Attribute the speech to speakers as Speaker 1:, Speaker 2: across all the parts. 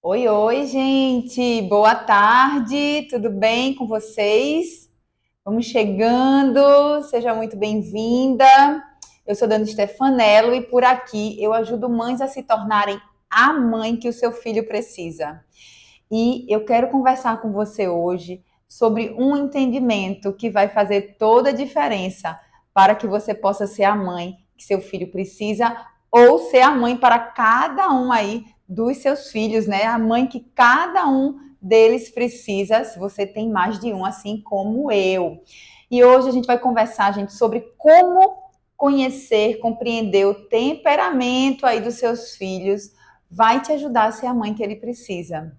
Speaker 1: Oi, oi, gente! Boa tarde, tudo bem com vocês? Vamos chegando, seja muito bem-vinda. Eu sou Dani Stefanello e por aqui eu ajudo mães a se tornarem a mãe que o seu filho precisa. E eu quero conversar com você hoje sobre um entendimento que vai fazer toda a diferença para que você possa ser a mãe que seu filho precisa ou ser a mãe para cada um aí dos seus filhos, né? A mãe que cada um deles precisa, se você tem mais de um, assim como eu. E hoje a gente vai conversar, gente, sobre como conhecer, compreender o temperamento aí dos seus filhos vai te ajudar a ser a mãe que ele precisa.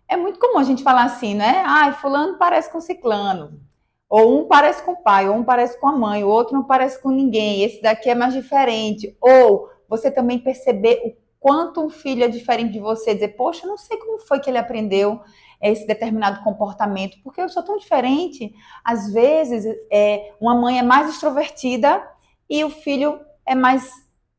Speaker 1: É muito comum a gente falar assim, né? Ai, fulano parece com ciclano. Ou um parece com o pai, ou um parece com a mãe, o outro não parece com ninguém. Esse daqui é mais diferente. Ou você também perceber o quanto um filho é diferente de você, dizer, poxa, eu não sei como foi que ele aprendeu esse determinado comportamento, porque eu sou tão diferente. Às vezes, uma mãe é mais extrovertida e o filho é mais,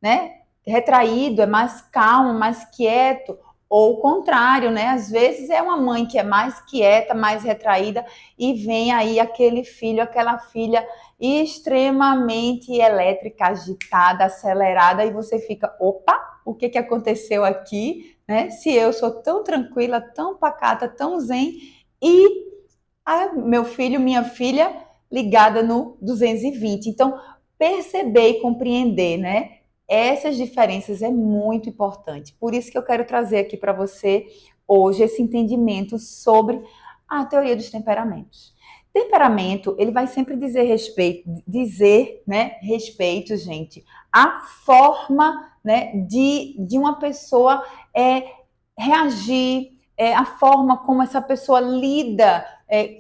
Speaker 1: né, retraído, é mais calmo, mais quieto. Ou o contrário, né? Às vezes é uma mãe que é mais quieta, mais retraída, e vem aí aquele filho, aquela filha extremamente elétrica, agitada, acelerada, e você fica, opa, o que aconteceu aqui, né? Se eu sou tão tranquila, tão pacata, tão zen, e meu filho, minha filha, ligada no 220. Então, perceber e compreender, né? Essas diferenças é muito importante. Por isso que eu quero trazer aqui para você hoje esse entendimento sobre a teoria dos temperamentos. Temperamento, ele vai sempre dizer, né, respeito, gente, à forma, né, de uma pessoa reagir, a forma como essa pessoa lida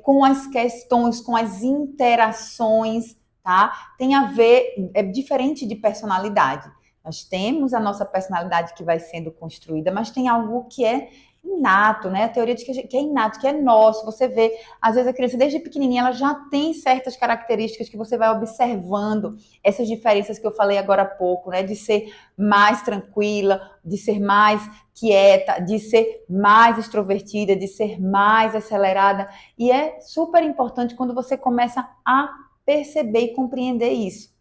Speaker 1: com as questões, com as interações, tá? Tem a ver, é diferente de personalidade. Nós temos a nossa personalidade que vai sendo construída, mas tem algo que é inato, né? A teoria de que é inato, que é nosso. Você vê, às vezes a criança desde pequenininha ela já tem certas características que você vai observando essas diferenças que eu falei agora há pouco, né? De ser mais tranquila, de ser mais quieta, de ser mais extrovertida, de ser mais acelerada. E é super importante quando você começa a perceber e compreender isso.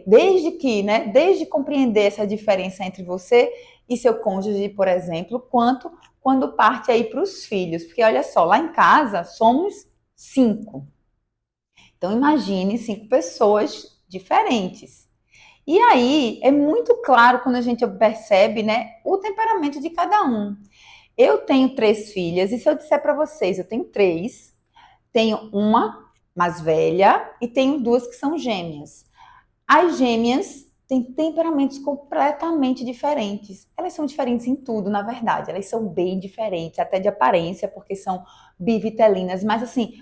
Speaker 1: Desde compreender essa diferença entre você e seu cônjuge, por exemplo, quanto quando parte aí para os filhos. Porque olha só, lá em casa somos 5. Então imagine 5 pessoas diferentes. E aí é muito claro quando a gente percebe, né, o temperamento de cada um. Eu tenho 3 filhas, e se eu disser para vocês, eu tenho 3, tenho uma mais velha e tenho 2 que são gêmeas. As gêmeas têm temperamentos completamente diferentes. Elas são diferentes em tudo, na verdade. Elas são bem diferentes, até de aparência, porque são bivitelinas, mas assim,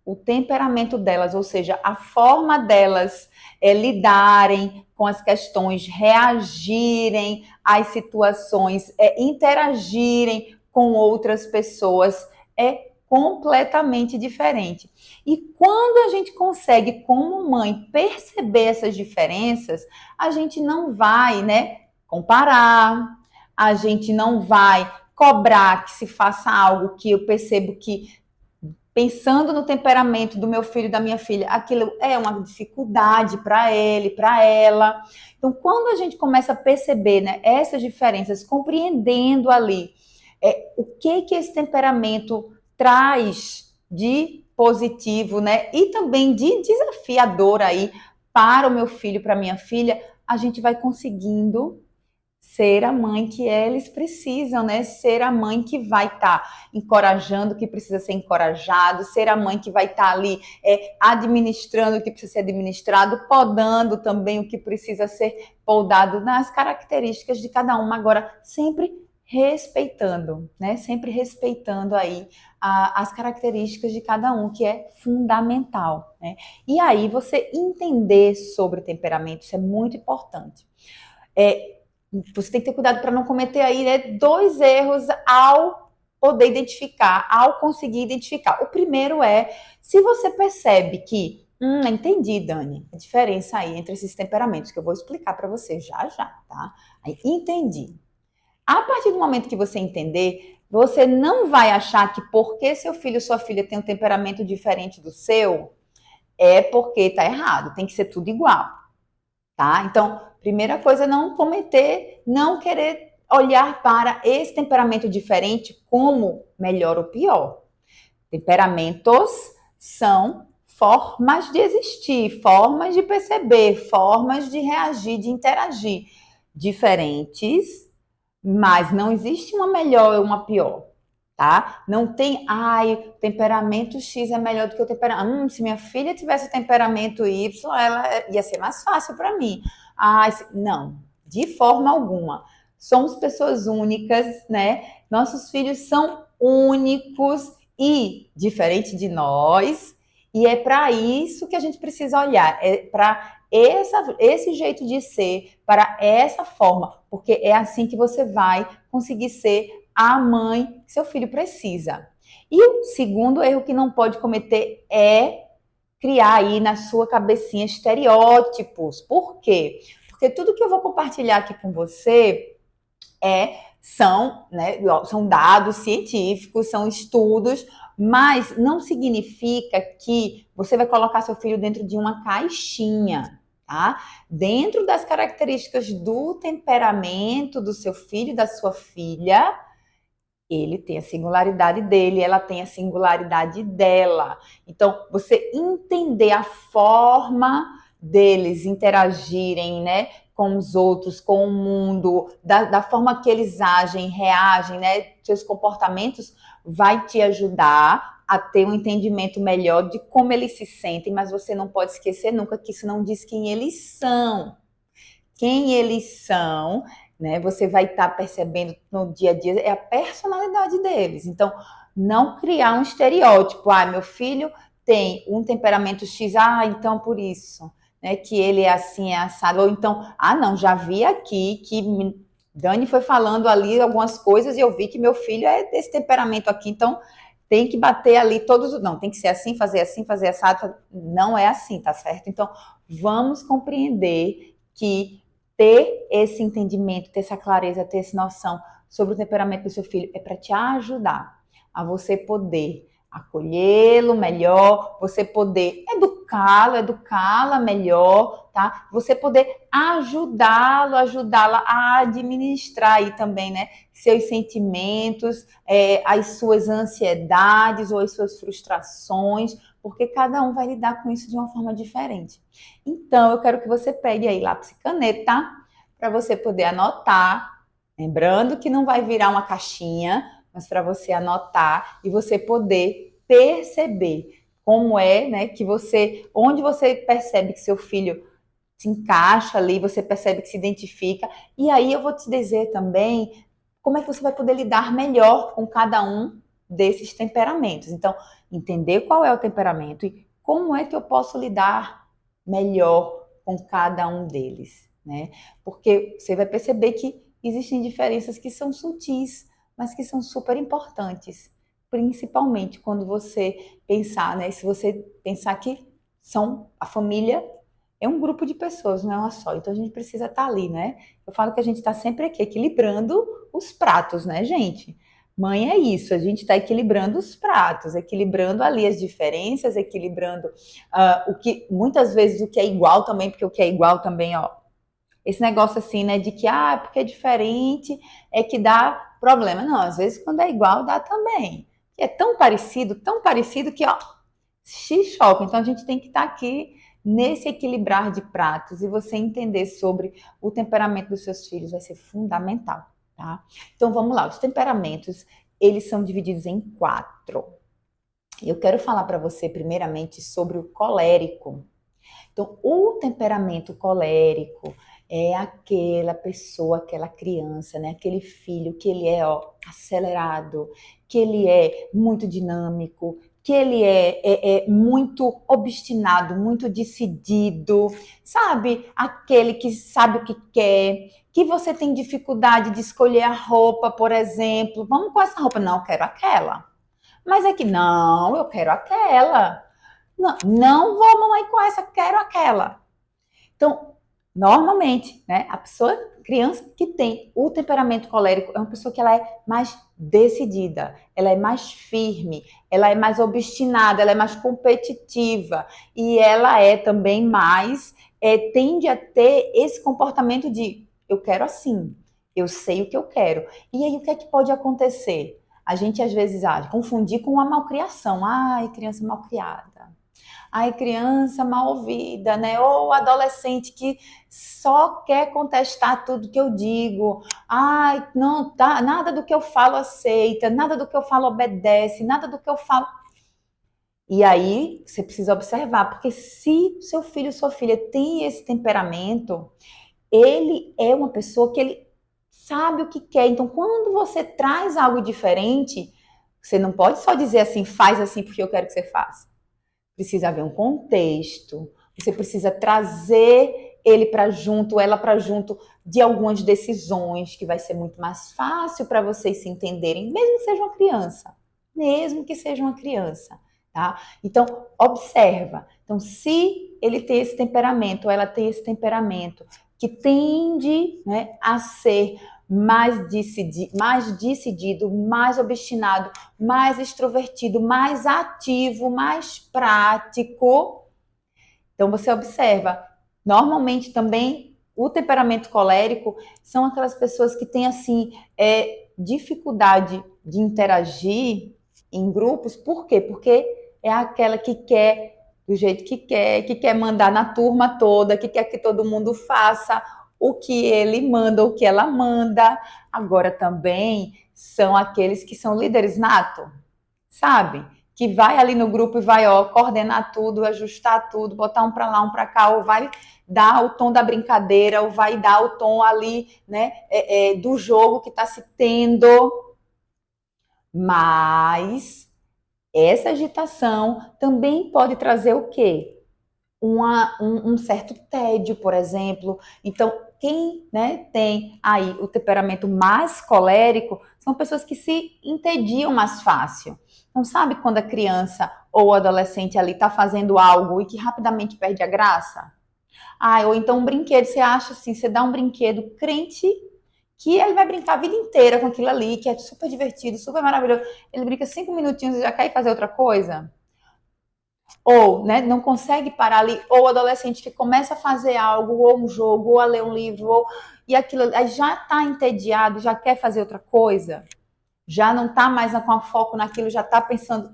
Speaker 1: o temperamento delas, ou seja, a forma delas lidarem com as questões, reagirem às situações, interagirem com outras pessoas, é completamente diferente. E quando a gente consegue, como mãe, perceber essas diferenças, a gente não vai, né, comparar, a gente não vai cobrar que se faça algo que eu percebo que pensando no temperamento do meu filho e da minha filha, aquilo é uma dificuldade para ele, para ela. Então, quando a gente começa a perceber, né, essas diferenças, compreendendo ali o que esse temperamento traz de positivo, né, e também de desafiador aí para o meu filho, para minha filha, a gente vai conseguindo ser a mãe que eles precisam, né? Ser a mãe que vai estar encorajando o que precisa ser encorajado, ser a mãe que vai estar ali administrando o que precisa ser administrado, podando também o que precisa ser podado nas características de cada uma, agora sempre respeitando, né? Sempre respeitando aí as características de cada um, que é fundamental, né? E aí você entender sobre o temperamento, isso é muito importante. Você tem que ter cuidado para não cometer aí, né, 2 erros ao poder identificar, ao conseguir identificar. O primeiro é, se você percebe que, entendi, Dani, a diferença aí entre esses temperamentos, que eu vou explicar para você já já, tá? Aí, entendi. A partir do momento que você entender, Você não vai achar que porque seu filho ou sua filha tem um temperamento diferente do seu, é porque tá errado, tem que ser tudo igual, tá? Então, primeira coisa, não querer olhar para esse temperamento diferente como melhor ou pior. Temperamentos são formas de existir, formas de perceber, formas de reagir, de interagir diferentes, mas não existe uma melhor ou uma pior, tá? Não tem, ai, temperamento X é melhor do que o temperamento. Se minha filha tivesse o temperamento Y, ela ia ser mais fácil para mim. Ai, não, de forma alguma. Somos pessoas únicas, né? Nossos filhos são únicos e diferente de nós, e é para isso que a gente precisa olhar, é para esse jeito de ser, para essa forma, porque é assim que você vai conseguir ser a mãe que seu filho precisa. E o segundo erro que não pode cometer é criar aí na sua cabecinha estereótipos. Por quê? Porque tudo que eu vou compartilhar aqui com você são dados científicos, são estudos, mas não significa que você vai colocar seu filho dentro de uma caixinha, tá? Dentro das características do temperamento do seu filho e da sua filha, ele tem a singularidade dele, ela tem a singularidade dela. Então, você entender a forma deles interagirem, né, com os outros, com o mundo, da forma que eles agem, reagem, né, seus comportamentos, vai te ajudar a ter um entendimento melhor de como eles se sentem, mas você não pode esquecer nunca que isso não diz quem eles são. Quem eles são, né? Você vai estar percebendo no dia a dia é a personalidade deles. Então, não criar um estereótipo. Ah, meu filho tem um temperamento X, então por isso, né? Que ele é assim, é assado. Ou então, não, já vi aqui que Dani foi falando ali algumas coisas e eu vi que meu filho é desse temperamento aqui, então tem que bater ali todos. Não, tem que ser assim, fazer assado. Não é assim, tá certo? Então, vamos compreender que ter esse entendimento, ter essa clareza, ter essa noção sobre o temperamento do seu filho é para te ajudar a você poder acolhê-lo melhor, você poder educá-lo, educá-la melhor, tá? Você poder ajudá-lo, ajudá-la a administrar aí também, né? Seus sentimentos, as suas ansiedades ou as suas frustrações, porque cada um vai lidar com isso de uma forma diferente. Então, eu quero que você pegue aí lápis e caneta para você poder anotar, lembrando que não vai virar uma caixinha, mas para você anotar e você poder perceber como é, né, que onde você percebe que seu filho se encaixa ali, você percebe que se identifica, e aí eu vou te dizer também como é que você vai poder lidar melhor com cada um desses temperamentos. Então, entender qual é o temperamento e como é que eu posso lidar melhor com cada um deles, né? Porque você vai perceber que existem diferenças que são sutis, mas que são super importantes, principalmente quando você pensar, né? Se você pensar que a família é um grupo de pessoas, não é uma só. Então a gente precisa estar ali, né? Eu falo que a gente está sempre aqui equilibrando os pratos, né, gente? Mãe é isso, a gente está equilibrando os pratos, equilibrando ali as diferenças, equilibrando o que muitas vezes o que é igual também, porque o que é igual também, ó, esse negócio assim, né, de que porque é diferente é que dá problema. Não, às vezes quando é igual dá também. É tão parecido que, ó, se choca. Então a gente tem que estar aqui nesse equilibrar de pratos e você entender sobre o temperamento dos seus filhos vai ser fundamental, tá? Então vamos lá, os temperamentos, eles são divididos em 4. Eu quero falar para você primeiramente sobre o colérico. Então, o temperamento colérico é aquela pessoa, aquela criança, né? Aquele filho que ele é acelerado, que ele é muito dinâmico, que ele é muito obstinado, muito decidido, sabe? Aquele que sabe o que quer, que você tem dificuldade de escolher a roupa, por exemplo. Vamos com essa roupa? Não, eu quero aquela. Mas é que não, eu quero aquela. Não, não vou, mamãe, com essa, quero aquela. Então, Normalmente, né, a pessoa, criança que tem o temperamento colérico é uma pessoa que ela é mais decidida, ela é mais firme, ela é mais obstinada, ela é mais competitiva e ela é também mais, tende a ter esse comportamento de eu quero assim, eu sei o que eu quero. E aí o que é que pode acontecer? A gente às vezes confundir com uma malcriação. Ai, criança malcriada. Ai, criança mal ouvida, né? Ou adolescente que só quer contestar tudo que eu digo. Ai, não, tá, nada do que eu falo aceita, nada do que eu falo obedece, nada do que eu falo. E aí você precisa observar, porque se seu filho ou sua filha tem esse temperamento, ele é uma pessoa que ele sabe o que quer. Então, quando você traz algo diferente, você não pode só dizer assim, faz assim porque eu quero que você faça. Precisa haver um contexto, você precisa trazer ele para junto, ela para junto de algumas decisões que vai ser muito mais fácil para vocês se entenderem, mesmo que seja uma criança, mesmo que seja uma criança, tá? Então, observa. Então, se ele tem esse temperamento, ou ela tem esse temperamento que tende, né, a ser mais decidido, mais obstinado, mais extrovertido, mais ativo, mais prático. Então você observa, normalmente também o temperamento colérico são aquelas pessoas que têm assim dificuldade de interagir em grupos. Por quê? Porque é aquela que quer do jeito que quer mandar na turma toda, que quer que todo mundo faça o que ele manda, o que ela manda. Agora também são aqueles que são líderes nato, sabe? Que vai ali no grupo e vai, ó, coordenar tudo, ajustar tudo, botar um para lá, um para cá, ou vai dar o tom da brincadeira, ou vai dar o tom ali, né, do jogo que está se tendo. Mas essa agitação também pode trazer o quê? Um certo tédio, por exemplo. Então, quem, né, tem aí o temperamento mais colérico são pessoas que se entediam mais fácil. Não sabe quando a criança ou o adolescente ali está fazendo algo e que rapidamente perde a graça? Ah, ou então um brinquedo, você acha assim, você dá um brinquedo crente que ele vai brincar a vida inteira com aquilo ali, que é super divertido, super maravilhoso. Ele brinca 5 minutinhos e já quer ir fazer outra coisa? Ou, né, não consegue parar ali, ou o adolescente que começa a fazer algo, ou um jogo, ou a ler um livro, e aquilo aí já está entediado, já quer fazer outra coisa, já não está mais com foco naquilo, já está pensando.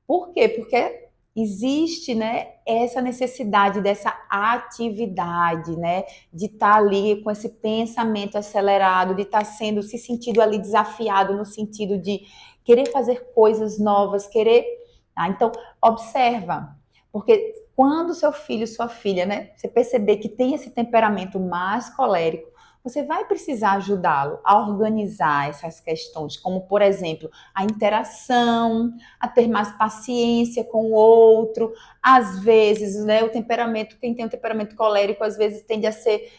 Speaker 1: Por quê? Porque existe, né, essa necessidade dessa atividade, né, de estar ali com esse pensamento acelerado, de estar se sentindo ali desafiado no sentido de querer fazer coisas novas, querer. Tá? Então, observa, porque quando seu filho, sua filha, né, você perceber que tem esse temperamento mais colérico, você vai precisar ajudá-lo a organizar essas questões, como, por exemplo, a interação, a ter mais paciência com o outro. Às vezes, né, quem tem um temperamento colérico, às vezes tende a ser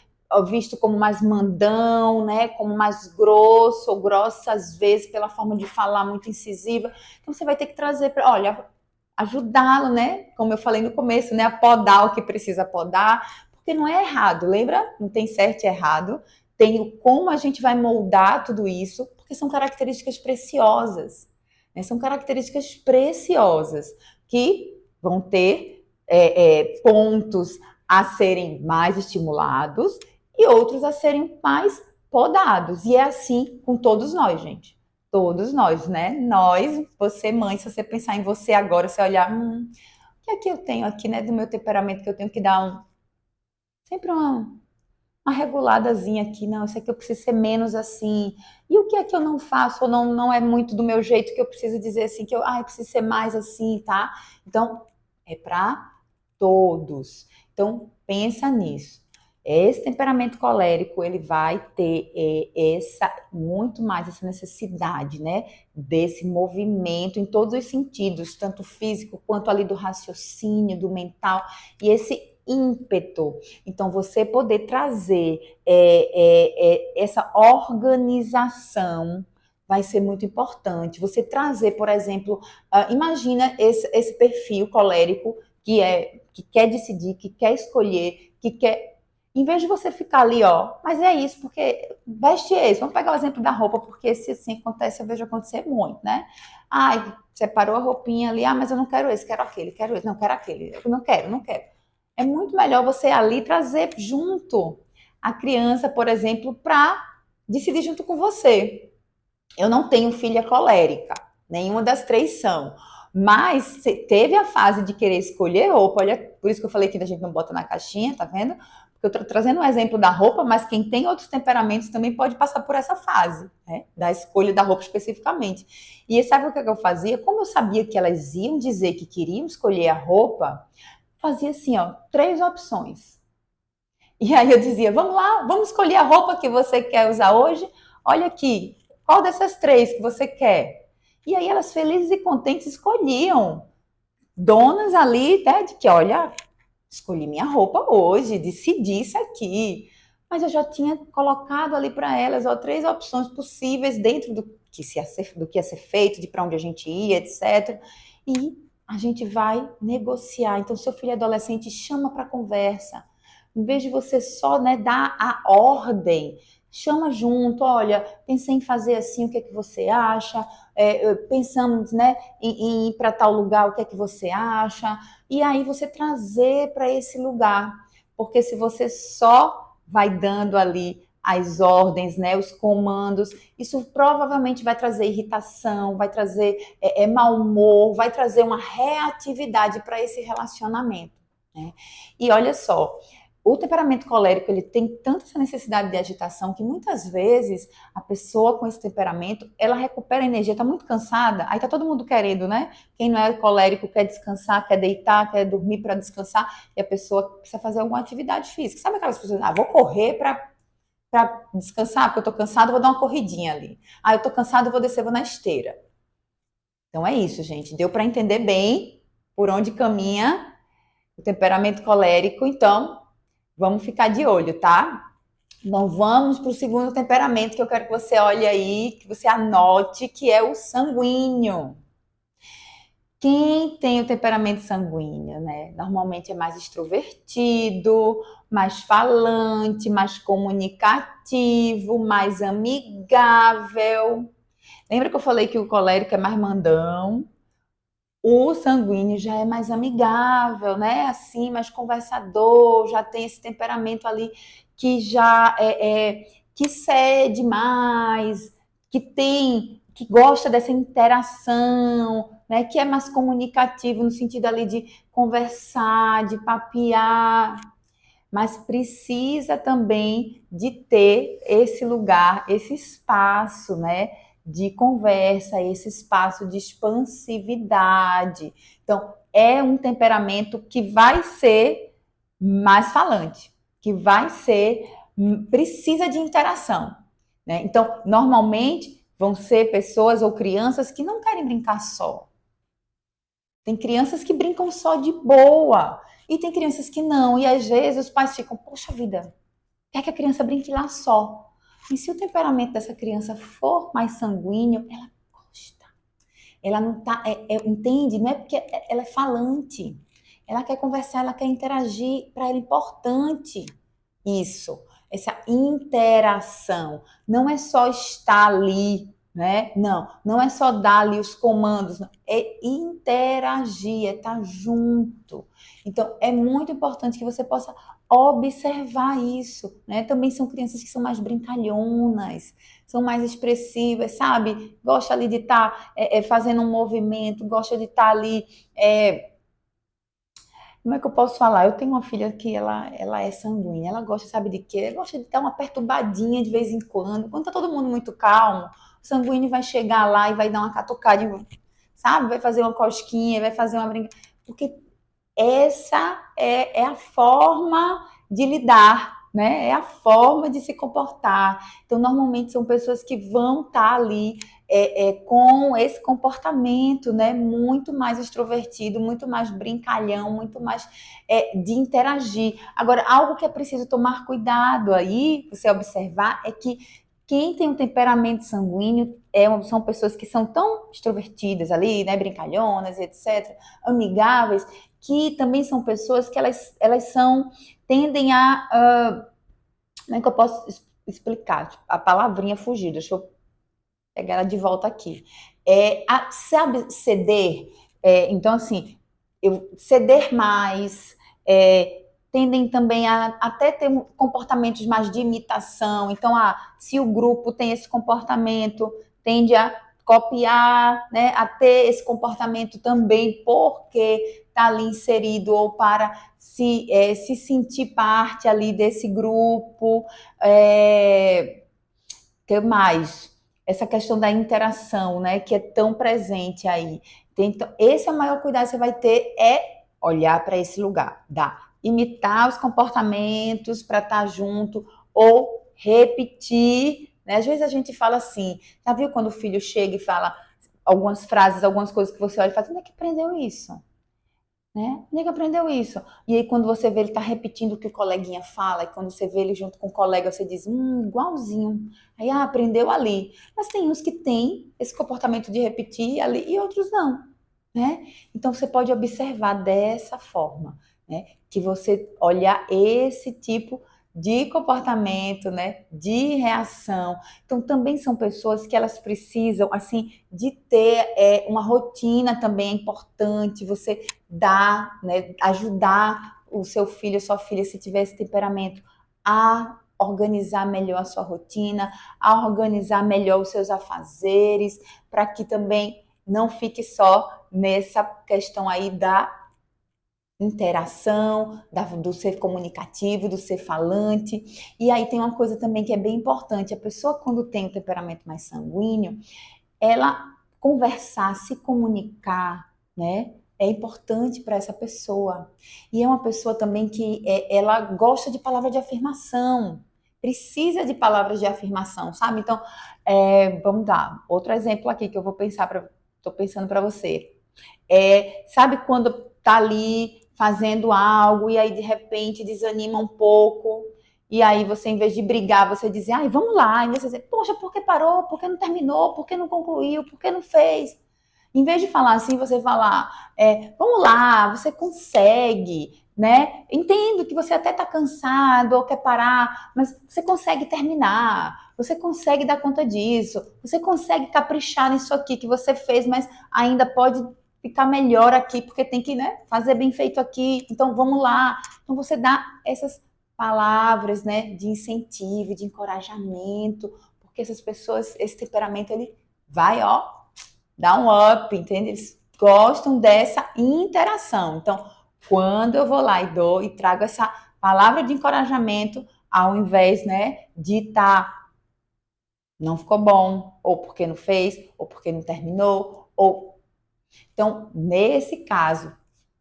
Speaker 1: visto como mais mandão, né, como mais grosso ou grossa, às vezes, pela forma de falar muito incisiva. Então, você vai ter que trazer para, olha, ajudá-lo, né, como eu falei no começo, né, a podar o que precisa podar, porque não é errado, lembra? Não tem certo e errado, tem o como a gente vai moldar tudo isso, porque são características preciosas, né? São características preciosas que vão ter pontos a serem mais estimulados e outros a serem mais podados. E é assim com todos nós, gente. Todos nós, né? Nós, você mãe, se você pensar em você agora, você olhar, o que é que eu tenho aqui, né, do meu temperamento que eu tenho que dar sempre uma reguladazinha aqui, não, isso aqui eu preciso ser menos assim. E o que é que eu não faço ou não é muito do meu jeito que eu preciso dizer assim, que eu preciso ser mais assim, tá? Então, é para todos. Então, pensa nisso. Esse temperamento colérico, ele vai ter muito mais essa necessidade, né, desse movimento em todos os sentidos, tanto físico quanto ali do raciocínio, do mental, e esse ímpeto. Então, você poder trazer essa organização vai ser muito importante. Você trazer, por exemplo, imagina esse perfil colérico que quer decidir, que quer escolher, que quer. Em vez de você ficar ali, ó, mas é isso, porque veste esse. Vamos pegar o exemplo da roupa, porque esse assim acontece, eu vejo acontecer muito, né? Ai, separou a roupinha ali, ah, mas eu não quero esse, quero esse, não quero aquele, eu não quero, não quero. É muito melhor você ali trazer junto a criança, por exemplo, para decidir junto com você. Eu não tenho filha colérica, nenhuma das três são. Mas teve a fase de querer escolher roupa, olha, por isso que eu falei que a gente não bota na caixinha, tá vendo? Porque eu tô trazendo um exemplo da roupa, mas quem tem outros temperamentos também pode passar por essa fase, né? Da escolha da roupa especificamente. E sabe o que eu fazia? Como eu sabia que elas iam dizer que queriam escolher a roupa, fazia assim, ó, 3 opções. E aí eu dizia, vamos lá, vamos escolher a roupa que você quer usar hoje. Olha aqui, qual dessas 3 que você quer? E aí elas felizes e contentes escolhiam. Donas ali, né, de que, olha, escolhi minha roupa hoje, decidi isso aqui. Mas eu já tinha colocado ali para elas, ó, 3 opções possíveis dentro do que ia ser feito, de para onde a gente ia, etc. E a gente vai negociar. Então, seu filho adolescente chama para conversa. Em vez de você só, né, dar a ordem, chama junto, olha, pensei em fazer assim, o que é que você acha? Pensamos, né, em ir para tal lugar, o que é que você acha? E aí você trazer para esse lugar, porque se você só vai dando ali as ordens, né, os comandos, isso provavelmente vai trazer irritação, vai trazer mau humor, vai trazer uma reatividade para esse relacionamento, né? E olha só, o temperamento colérico, ele tem tanta essa necessidade de agitação que muitas vezes a pessoa com esse temperamento, ela recupera a energia, tá muito cansada, aí tá todo mundo querendo, né? Quem não é colérico quer descansar, quer deitar, quer dormir para descansar, e a pessoa precisa fazer alguma atividade física. Sabe aquelas pessoas, vou correr para descansar, porque eu tô cansada, vou dar uma corridinha ali. Ah, eu tô cansada, vou descer, vou na esteira. Então é isso, gente. Deu para entender bem por onde caminha o temperamento colérico, então vamos ficar de olho, tá? Então vamos para o segundo temperamento que eu quero que você olhe aí, que você anote, que é o sanguíneo. Quem tem o temperamento sanguíneo, né? Normalmente é mais extrovertido, mais falante, mais comunicativo, mais amigável. Lembra que eu falei que o colérico é mais mandão? O sanguíneo já é mais amigável, né? Assim, mais conversador, já tem esse temperamento ali que já que cede mais, que gosta dessa interação, né? Que é mais comunicativo no sentido ali de conversar, de papear, mas precisa também de ter esse lugar, esse espaço, né, de conversa, esse espaço de expansividade. Então, é um temperamento que vai ser mais falante, que vai ser precisa de interação, né? Então, normalmente vão ser pessoas ou crianças que não querem brincar só. Tem crianças que brincam só de boa. E tem crianças que não. E às vezes os pais ficam, poxa vida, quer que a criança brinque lá só. E se o temperamento dessa criança for mais sanguíneo, ela gosta. Ela não tá, entende? Não é porque ela é falante. Ela quer conversar, ela quer interagir. Para ela é importante isso, essa interação. Não é só estar ali, né? Não, não é só dar ali os comandos, não. É interagir, é estar junto. Então, é muito importante que você possa observar isso, né? Também são crianças que são mais brincalhonas, são mais expressivas, sabe? Gosta ali de estar fazendo um movimento, gosta de estar ali como é que eu posso falar? Eu tenho uma filha que ela é sanguínea, ela gosta, sabe de quê? Ela gosta de dar uma perturbadinha de vez em quando. Quando tá todo mundo muito calmo, o sanguíneo vai chegar lá e vai dar uma catucadinha, sabe? Vai fazer uma cosquinha, vai fazer uma brincadeira. Porque essa é a forma de lidar, né? É a forma de se comportar. Então, normalmente são pessoas que vão estar ali com esse comportamento, né? Muito mais extrovertido, muito mais brincalhão, muito mais de interagir. Agora, algo que é preciso tomar cuidado aí, você observar, é que Quem tem um temperamento sanguíneo são pessoas que são tão extrovertidas ali, né, brincalhonas, etc., amigáveis, que também são pessoas que elas tendem como é que eu posso explicar? A palavrinha fugiu, deixa eu pegar ela de volta aqui. Sabe, ceder. Então, assim, ceder mais, tendem também a até ter comportamentos mais de imitação. Então, se o grupo tem esse comportamento, tende a copiar, né, a ter esse comportamento também porque está ali inserido ou para se sentir parte ali desse grupo. Que mais? Essa questão da interação, né, que é tão presente aí. Então, esse é o maior cuidado que você vai ter, é olhar para esse lugar, imitar os comportamentos para estar junto ou repetir, né? Às vezes a gente fala assim, já viu quando o filho chega e fala algumas frases, algumas coisas que você olha e fala, onde é que aprendeu isso? Né? Onde é que aprendeu isso? E aí, quando você vê ele tá repetindo o que o coleguinha fala, e quando você vê ele junto com o colega, você diz, igualzinho. Aí, aprendeu ali. Mas tem uns que têm esse comportamento de repetir ali e outros não, né? Então, você pode observar dessa forma, né? Que você olhar esse tipo de comportamento, né? De reação. Então, também são pessoas que elas precisam, assim, de ter uma rotina também é importante, você dar, né, ajudar o seu filho, sua filha, se tiver esse temperamento, a organizar melhor a sua rotina, a organizar melhor os seus afazeres, para que também não fique só nessa questão aí da interação, do ser comunicativo, do ser falante. E aí tem uma coisa também que é bem importante, a pessoa quando tem um temperamento mais sanguíneo, ela conversar, se comunicar, né? É importante para essa pessoa. E é uma pessoa também que ela gosta de palavra de afirmação, precisa de palavras de afirmação, sabe? Então, vamos dar outro exemplo aqui que eu vou estou pensando para você. Sabe quando tá ali fazendo algo e aí de repente desanima um pouco e aí você, em vez de brigar, você diz, ai, vamos lá. E você diz, poxa, por que parou? Por que não terminou? Por que não concluiu? Por que não fez? Em vez de falar assim, você falar, vamos lá, você consegue, né? Entendo que você até está cansado ou quer parar, mas você consegue terminar, você consegue dar conta disso, você consegue caprichar nisso aqui que você fez, mas ainda pode ficar melhor aqui, porque tem que, né, fazer bem feito aqui, então vamos lá. Então você dá essas palavras, né, de incentivo, de encorajamento, porque essas pessoas, esse temperamento, ele vai, ó, dar um up, entende? Eles gostam dessa interação. Então, quando eu vou lá e dou e trago essa palavra de encorajamento, ao invés, né, de não ficou bom, ou porque não fez, ou porque não terminou, ou então, nesse caso,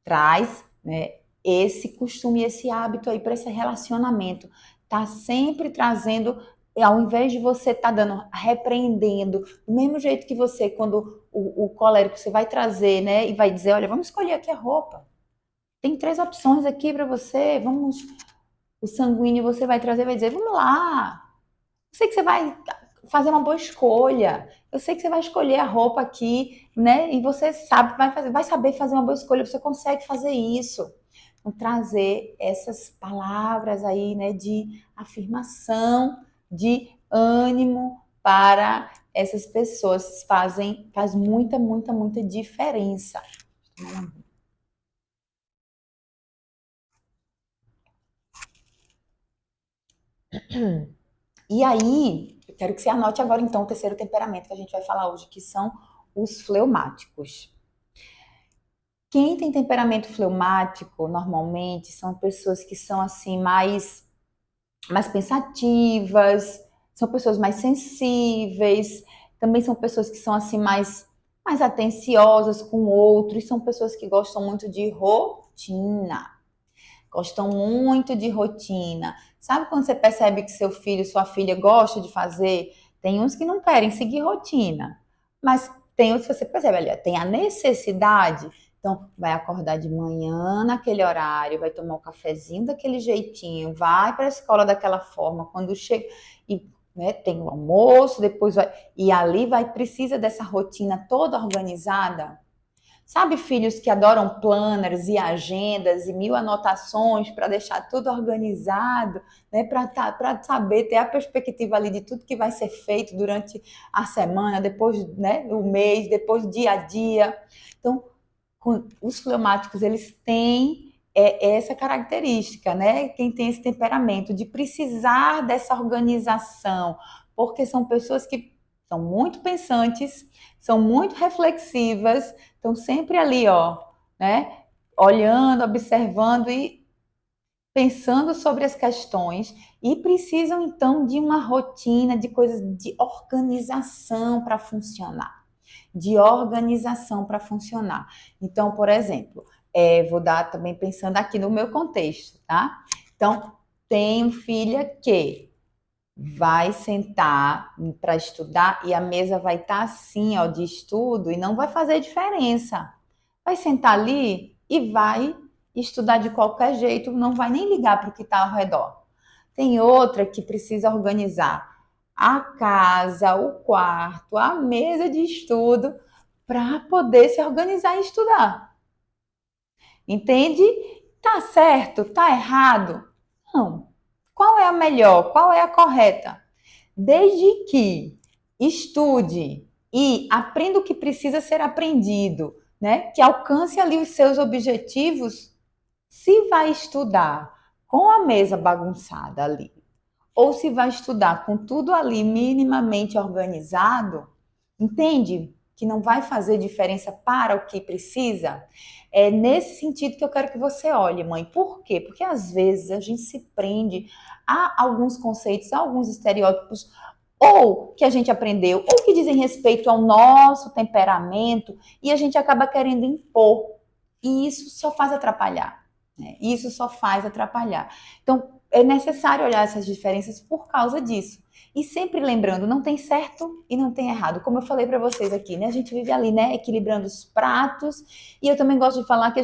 Speaker 1: traz, né, esse costume, esse hábito aí para esse relacionamento. Tá sempre trazendo, ao invés de você estar dando, repreendendo, do mesmo jeito que você, quando o colérico, você vai trazer, né, e vai dizer, olha, vamos escolher aqui a roupa. Tem 3 opções aqui para você, vamos. O sanguíneo você vai trazer, vai dizer, vamos lá. Eu sei que você vai fazer uma boa escolha. Eu sei que você vai escolher a roupa aqui, né? E você sabe, vai saber fazer uma boa escolha. Você consegue fazer isso. Então, trazer essas palavras aí, né, de afirmação, de ânimo para essas pessoas faz muita, muita, muita diferença. E aí, eu quero que você anote agora então o terceiro temperamento que a gente vai falar hoje, que são os fleumáticos. Quem tem temperamento fleumático, normalmente, são pessoas que são assim mais pensativas, são pessoas mais sensíveis, também são pessoas que são assim mais atenciosas com o outro, e são pessoas que gostam muito de rotina. Gostam muito de rotina. Sabe quando você percebe que seu filho, sua filha gosta de fazer? Tem uns que não querem seguir rotina, mas tem outros que você percebe, olha, tem a necessidade. Então, vai acordar de manhã naquele horário, vai tomar um cafezinho daquele jeitinho, vai para a escola daquela forma, quando chega e né? Tem o almoço, depois vai. E ali precisa dessa rotina toda organizada. Sabe, filhos que adoram planners e agendas e mil anotações para deixar tudo organizado, né? Para saber, ter a perspectiva ali de tudo que vai ser feito durante a semana, depois, né, o mês, depois do dia a dia. Então, os fleumáticos, eles têm essa característica, né? Quem tem esse temperamento de precisar dessa organização, porque são pessoas que são muito pensantes, são muito reflexivas, estão sempre ali, ó, né? Olhando, observando e pensando sobre as questões e precisam então de uma rotina, de coisas de organização para funcionar, de organização para funcionar. Então, por exemplo, vou dar também pensando aqui no meu contexto, tá? Então, tenho filha que vai sentar para estudar e a mesa vai estar assim, ó, de estudo e não vai fazer diferença. Vai sentar ali e vai estudar de qualquer jeito, não vai nem ligar para o que está ao redor. Tem outra que precisa organizar a casa, o quarto, a mesa de estudo para poder se organizar e estudar. Entende? Tá certo? Tá errado? Não. Qual é a melhor? Qual é a correta? Desde que estude e aprenda o que precisa ser aprendido, né? Que alcance ali os seus objetivos, se vai estudar com a mesa bagunçada ali, ou se vai estudar com tudo ali minimamente organizado, entende? Que não vai fazer diferença para o que precisa. É nesse sentido que eu quero que você olhe, mãe. Por quê? Porque às vezes a gente se prende a alguns conceitos, a alguns estereótipos, ou que a gente aprendeu, ou que dizem respeito ao nosso temperamento, e a gente acaba querendo impor. E isso só faz atrapalhar. Né? Isso só faz atrapalhar. Então, é necessário olhar essas diferenças por causa disso. E sempre lembrando, não tem certo e não tem errado. Como eu falei para vocês aqui, né? A gente vive ali, né? Equilibrando os pratos. E eu também gosto de falar que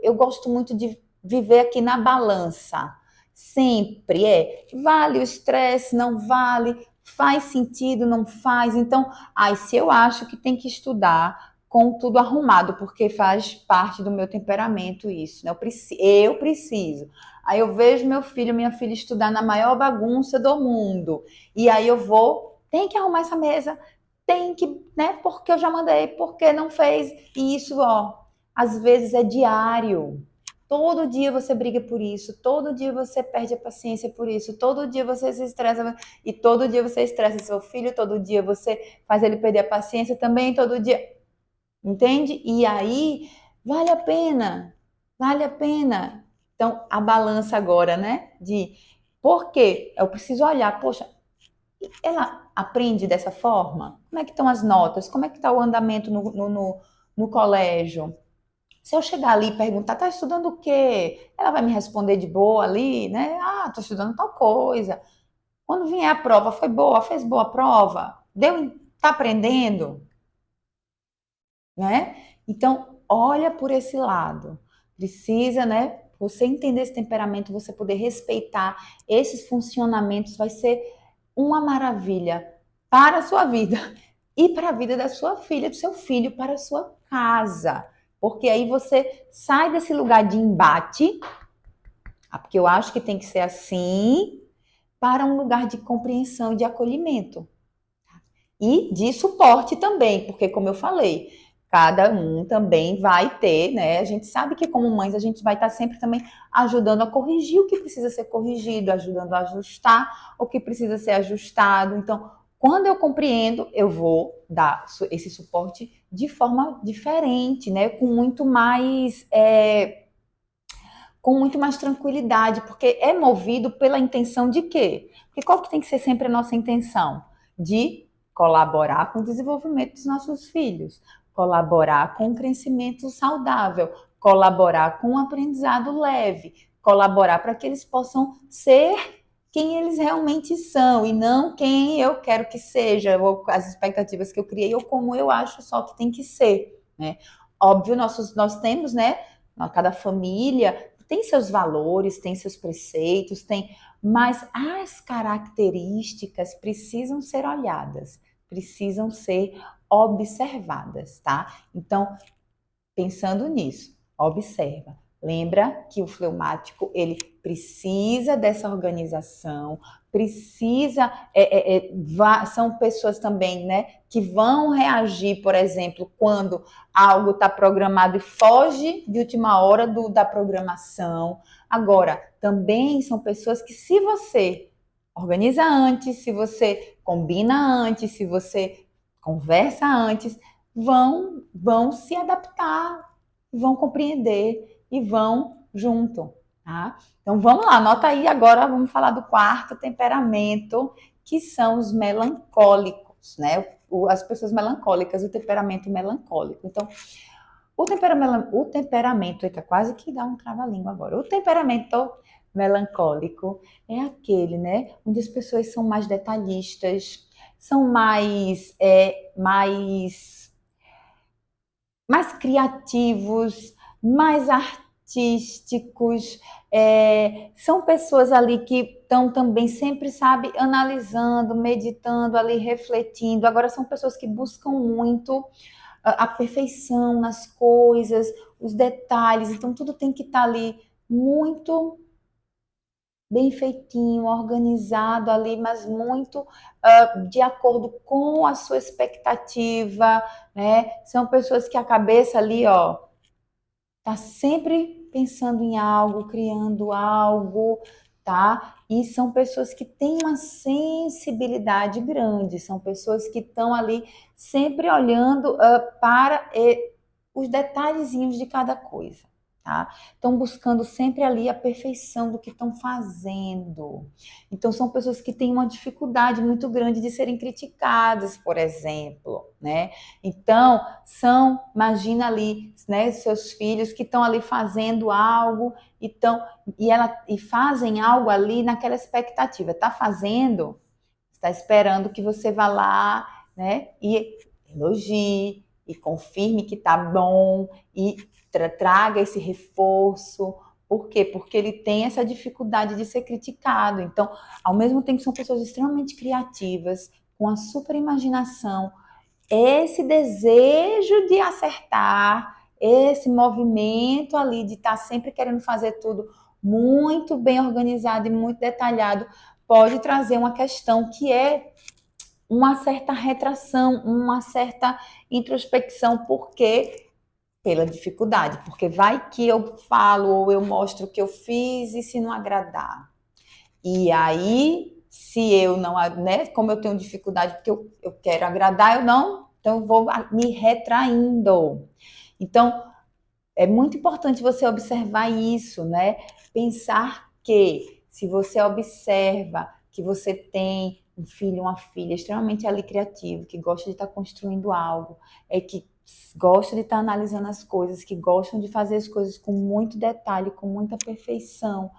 Speaker 1: eu gosto muito de viver aqui na balança. Sempre vale o estresse, não vale, faz sentido, não faz. Então, se eu acho que tem que estudar com tudo arrumado, porque faz parte do meu temperamento isso, né? Eu preciso. Aí eu vejo meu filho, minha filha estudar na maior bagunça do mundo. E aí eu vou, tem que arrumar essa mesa, tem que, né? Porque eu já mandei, porque não fez. E isso, ó, às vezes é diário. Todo dia você briga por isso, todo dia você perde a paciência por isso, todo dia você se estressa e todo dia você estressa seu filho, todo dia você faz ele perder a paciência também, todo dia, entende? E aí vale a pena, vale a pena. Então a balança agora, né? De por quê? Eu preciso olhar, poxa, ela aprende dessa forma? Como é que estão as notas? Como é que está o andamento no colégio? Se eu chegar ali e perguntar, tá estudando o quê? Ela vai me responder de boa ali, né? Ah, tô estudando tal coisa. Quando vier a prova, foi boa? Fez boa prova? Tá aprendendo? Né? Então, olha por esse lado. Precisa, né? Você entender esse temperamento, você poder respeitar esses funcionamentos, vai ser uma maravilha para a sua vida e para a vida da sua filha, do seu filho, para a sua casa. Porque aí você sai desse lugar de embate, porque eu acho que tem que ser assim, para um lugar de compreensão e de acolhimento. E de suporte também, porque como eu falei, cada um também vai ter, né? A gente sabe que como mães a gente vai estar sempre também ajudando a corrigir o que precisa ser corrigido, ajudando a ajustar o que precisa ser ajustado. Então, quando eu compreendo, eu vou dar esse suporte de forma diferente, né? Com muito mais tranquilidade, porque é movido pela intenção de quê? Porque qual que tem que ser sempre a nossa intenção? De colaborar com o desenvolvimento dos nossos filhos, colaborar com o crescimento saudável, colaborar com o aprendizado leve, colaborar para que eles possam ser quem eles realmente são e não quem eu quero que seja, ou as expectativas que eu criei, ou como eu acho só que tem que ser, né? Óbvio, nós temos, né? Cada família tem seus valores, tem seus preceitos, tem, mas as características precisam ser olhadas, precisam ser observadas, tá? Então, pensando nisso, observa. Lembra que o fleumático, ele precisa dessa organização, precisa, são pessoas também, né, que vão reagir, por exemplo, quando algo está programado e foge de última hora da programação. Agora, também são pessoas que, se você organiza antes, se você combina antes, se você conversa antes, vão se adaptar, vão compreender e vão junto, tá? Então vamos lá, anota aí agora, vamos falar do quarto temperamento, que são os melancólicos, né? As pessoas melancólicas, o temperamento melancólico. Então, o temperamento, eita, quase que dá um trava-língua agora. O temperamento melancólico é aquele, né, onde as pessoas são mais detalhistas, são mais criativos, mais artísticos, são pessoas ali que estão também sempre, sabe, analisando, meditando ali, refletindo. Agora são pessoas que buscam muito a perfeição nas coisas, os detalhes, então tudo tem que estar ali muito bem feitinho, organizado ali, mas muito de acordo com a sua expectativa, né? São pessoas que a cabeça ali, ó, tá sempre pensando em algo, criando algo, tá? E são pessoas que têm uma sensibilidade grande, são pessoas que estão ali sempre olhando para os detalhezinhos de cada coisa, tá? Estão buscando sempre ali a perfeição do que estão fazendo. Então, são pessoas que têm uma dificuldade muito grande de serem criticadas, por exemplo, né? Então, imagina ali, né, seus filhos que estão ali fazendo algo e fazem algo ali naquela expectativa. Está fazendo, está esperando que você vá lá, né, e elogie, e confirme que tá bom, e traga esse reforço. Por quê? Porque ele tem essa dificuldade de ser criticado. Então, ao mesmo tempo, são pessoas extremamente criativas, com a super imaginação, esse desejo de acertar, esse movimento ali de estar sempre querendo fazer tudo muito bem organizado e muito detalhado, pode trazer uma questão que é uma certa retração, uma certa introspecção, porque pela dificuldade, porque vai que eu falo ou eu mostro o que eu fiz e se não agradar. E aí, se eu não, né, como eu tenho dificuldade porque eu quero agradar, então eu vou me retraindo. Então, é muito importante você observar isso, né? Pensar que se você observa que você tem um filho, uma filha extremamente ali criativo, que gosta de estar construindo algo, que gosta de estar analisando as coisas, que gostam de fazer as coisas com muito detalhe, com muita perfeição,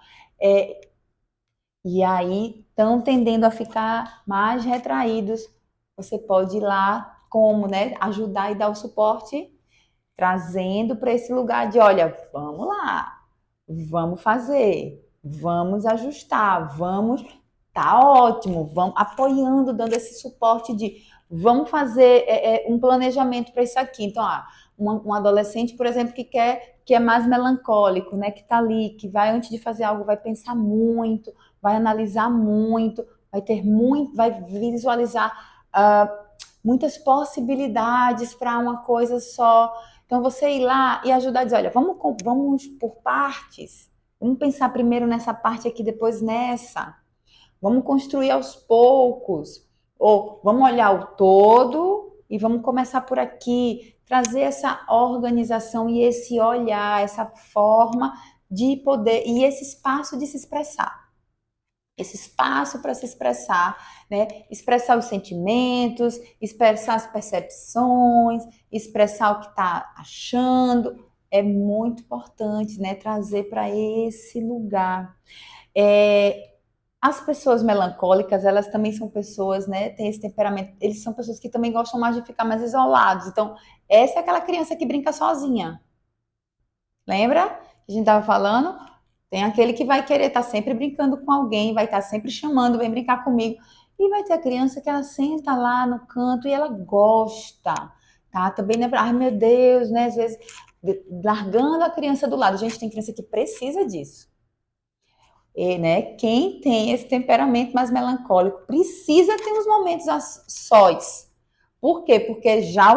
Speaker 1: e aí estão tendendo a ficar mais retraídos, você pode ir lá como, né, ajudar e dar o suporte, trazendo para esse lugar de, olha, vamos lá, vamos fazer, vamos ajustar, tá ótimo, vamos apoiando, dando esse suporte de, vamos fazer um planejamento para isso aqui. Então, um adolescente, por exemplo, que é mais melancólico, né, que está ali, que vai, antes de fazer algo, vai pensar muito, vai analisar muito, vai visualizar muitas possibilidades para uma coisa só. Então, você ir lá e ajudar a dizer, olha, vamos por partes. Vamos pensar primeiro nessa parte aqui, depois nessa. Vamos construir aos poucos. Ou vamos olhar o todo e vamos começar por aqui. Trazer essa organização e esse olhar, essa forma de poder e esse espaço de se expressar. Esse espaço para se expressar, né? Expressar os sentimentos, expressar as percepções, expressar o que está achando, é muito importante, né? Trazer para esse lugar. As pessoas melancólicas, elas também são pessoas, né? Tem esse temperamento, eles são pessoas que também gostam mais de ficar mais isolados. Então, essa é aquela criança que brinca sozinha. Lembra? Que a gente estava falando? Tem aquele que vai querer estar sempre brincando com alguém, vai estar sempre chamando, vem brincar comigo. E vai ter a criança que ela senta lá no canto e ela gosta, tá? Também, né? Ai, meu Deus, né? Às vezes, largando a criança do lado. Gente, tem criança que precisa disso. E, né? Quem tem esse temperamento mais melancólico precisa ter uns momentos a sós. Por quê? Porque já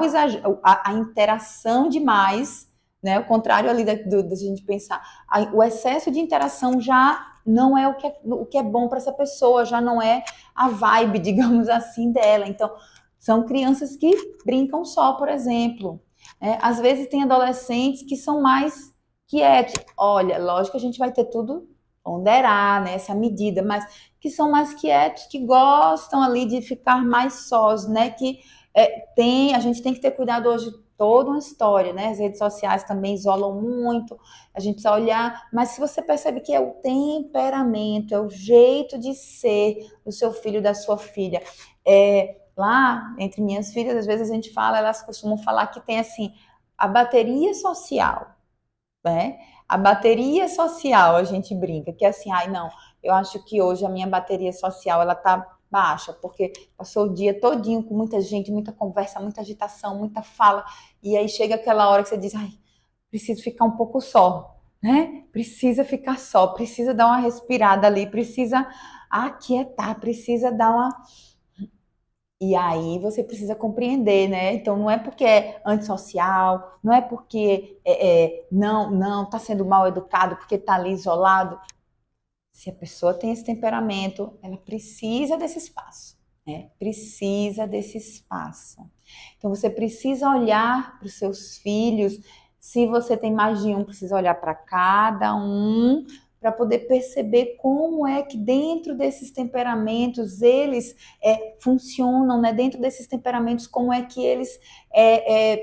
Speaker 1: a interação demais, né? O contrário ali da gente pensar, o excesso de interação já não é o que é bom para essa pessoa, já não é a vibe, digamos assim, dela. Então, são crianças que brincam só, por exemplo. Às vezes tem adolescentes que são mais quietos. Olha, lógico que a gente vai ter tudo ponderar, né, essa medida, mas que são mais quietos, que gostam ali de ficar mais sós, né, que a gente tem que ter cuidado hoje toda uma história, né, as redes sociais também isolam muito, a gente precisa olhar, mas se você percebe que é o temperamento, é o jeito de ser do seu filho, da sua filha, lá, entre minhas filhas, às vezes a gente fala, elas costumam falar que tem, assim, a bateria social, né? A bateria social, a gente brinca, que é assim, ai não, eu acho que hoje a minha bateria social, ela tá baixa, porque passou o dia todinho com muita gente, muita conversa, muita agitação, muita fala, e aí chega aquela hora que você diz, ai, preciso ficar um pouco só, né? Precisa ficar só, precisa dar uma respirada ali, precisa aquietar, precisa dar uma e aí você precisa compreender, né? Então não é porque é antissocial, não é porque não está sendo mal educado, porque está ali isolado. Se a pessoa tem esse temperamento, ela precisa desse espaço, né? Precisa desse espaço. Então você precisa olhar para os seus filhos. Se você tem mais de um, precisa olhar para cada um para poder perceber como é que dentro desses temperamentos eles funcionam, né? Dentro desses temperamentos, como é que eles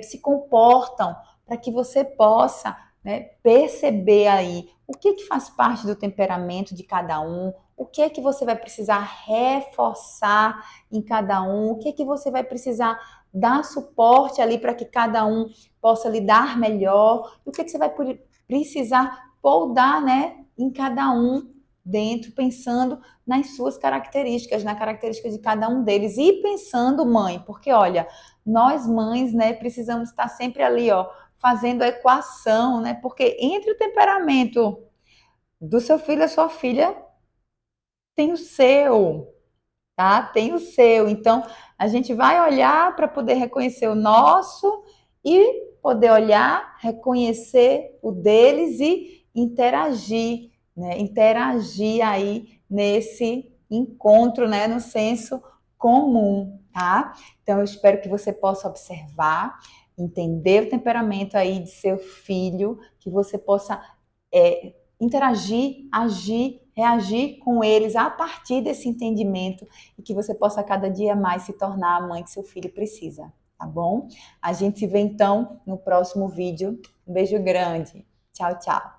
Speaker 1: se comportam, para que você possa, né, perceber aí o que faz parte do temperamento de cada um, o que você vai precisar reforçar em cada um, o que você vai precisar dar suporte ali para que cada um possa lidar melhor, e o que você vai precisar podar, né, em cada um dentro, pensando nas suas características, na característica de cada um deles, e pensando, mãe, porque olha, nós mães, né, precisamos estar sempre ali, ó, fazendo a equação, né, porque entre o temperamento do seu filho e da sua filha, tem o seu, tá? Tem o seu. Então, a gente vai olhar para poder reconhecer o nosso e poder olhar, reconhecer o deles e interagir, né? Interagir aí nesse encontro, né? No senso comum, tá? Então, eu espero que você possa observar, entender o temperamento aí de seu filho, que você possa interagir, agir, reagir com eles a partir desse entendimento e que você possa cada dia mais se tornar a mãe que seu filho precisa, tá bom? A gente se vê então no próximo vídeo. Um beijo grande. Tchau, tchau.